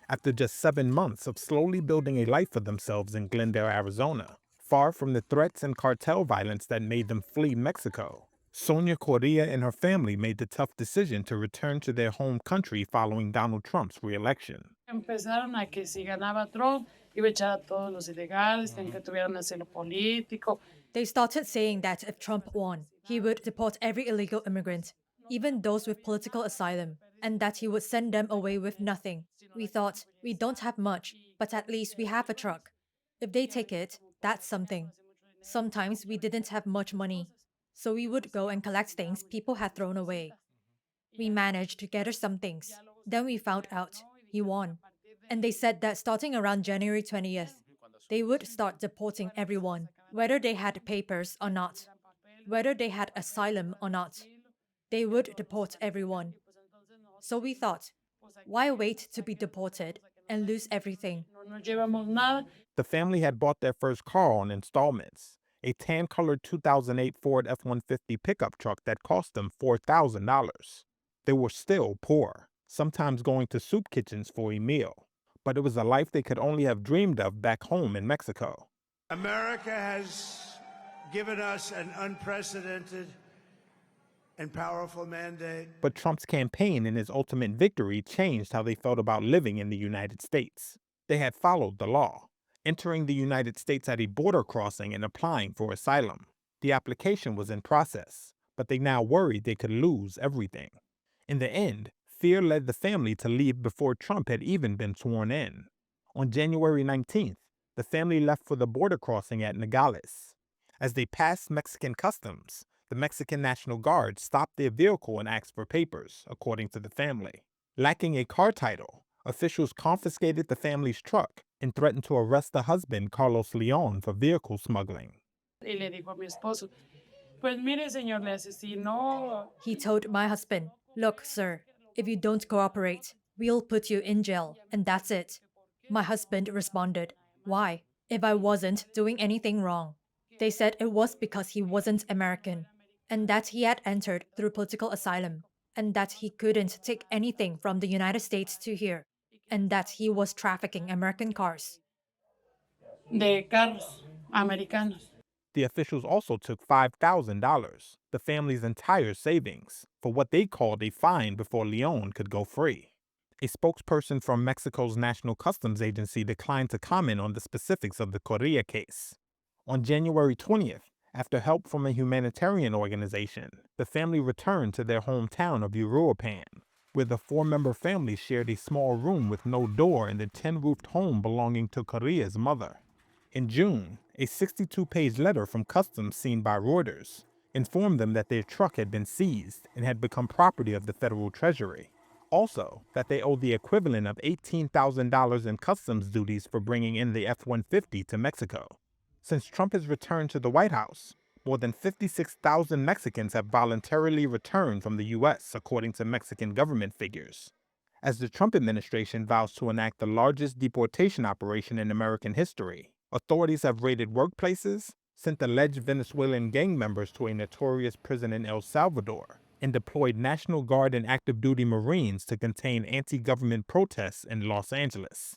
after just 7 months of slowly building a life for themselves in Glendale, Arizona, far from the threats and cartel violence that made them flee Mexico. Sonia Coria and her family made the tough decision to return to their home country following Donald Trump's re-election. Empezaron a que si ganaba Trump, iba a echar a todos los ilegales, que tuvieran asilo político. They started saying that if Trump won, he would deport every illegal immigrant, even those with political asylum, and that he would send them away with nothing. We thought, we don't have much, but at least we have a truck. If they take it, that's something. Sometimes we didn't have much money, so we would go and collect things people had thrown away. We managed to gather some things. Then we found out he won. And they said that starting around January 20th, they would start deporting everyone, whether they had papers or not, whether they had asylum or not. They would deport everyone. So we thought, why wait to be deported and lose everything? No llevamos nada. The family had bought their first car on installments, a tan-colored 2008 Ford F-150 pickup truck that cost them $4,000. They were still poor, sometimes going to soup kitchens for a meal, but it was a life they could only have dreamed of back home in Mexico. America has given us an unprecedented and powerful mandate. But Trump's campaign and his ultimate victory changed how they felt about living in the United States. They had followed the law, entering the United States at a border crossing and applying for asylum. The application was in process, but they now worried they could lose everything. In the end, fear led the family to leave before Trump had even been sworn in. On January 19th, the family left for the border crossing at Nogales. As they passed Mexican customs, the Mexican National Guard stopped their vehicle and asked for papers, according to the family. Lacking a car title, officials confiscated the family's truck and threatened to arrest the husband, Carlos Leon, for vehicle smuggling. Y le dijo a mi esposo, pues mire, señor, le hace, si no, He told my husband, look, sir, if you don't cooperate, we'll put you in jail, and that's it. My husband responded, why? If I wasn't doing anything wrong. They said it was because he wasn't American, and that he had entered through political asylum, and that he couldn't take anything from the United States to here, and that he was trafficking American cars. de carros americanos. The officials also took $5,000, the family's entire savings, for what they called a fine before Leon could go free. A spokesperson from Mexico's National Customs Agency declined to comment on the specifics of the Coria case. On January 20th, after help from a humanitarian organization, the family returned to their hometown of Uruapan, where the four-member family shared a small room with no door in the tin-roofed home belonging to Coria's mother. In June, a 62-page letter from Customs seen by Reuters informed them that their truck had been seized and had become property of the federal treasury. Also, that they owed the equivalent of $18,000 in customs duties for bringing in the F-150 to Mexico. Since Trump has returned to the White House, more than 56,000 Mexicans have voluntarily returned from the U.S., according to Mexican government figures. As the Trump administration vows to enact the largest deportation operation in American history, authorities have raided workplaces, sent alleged Venezuelan gang members to a notorious prison in El Salvador, and deployed National Guard and active duty Marines to contain anti-government protests in Los Angeles.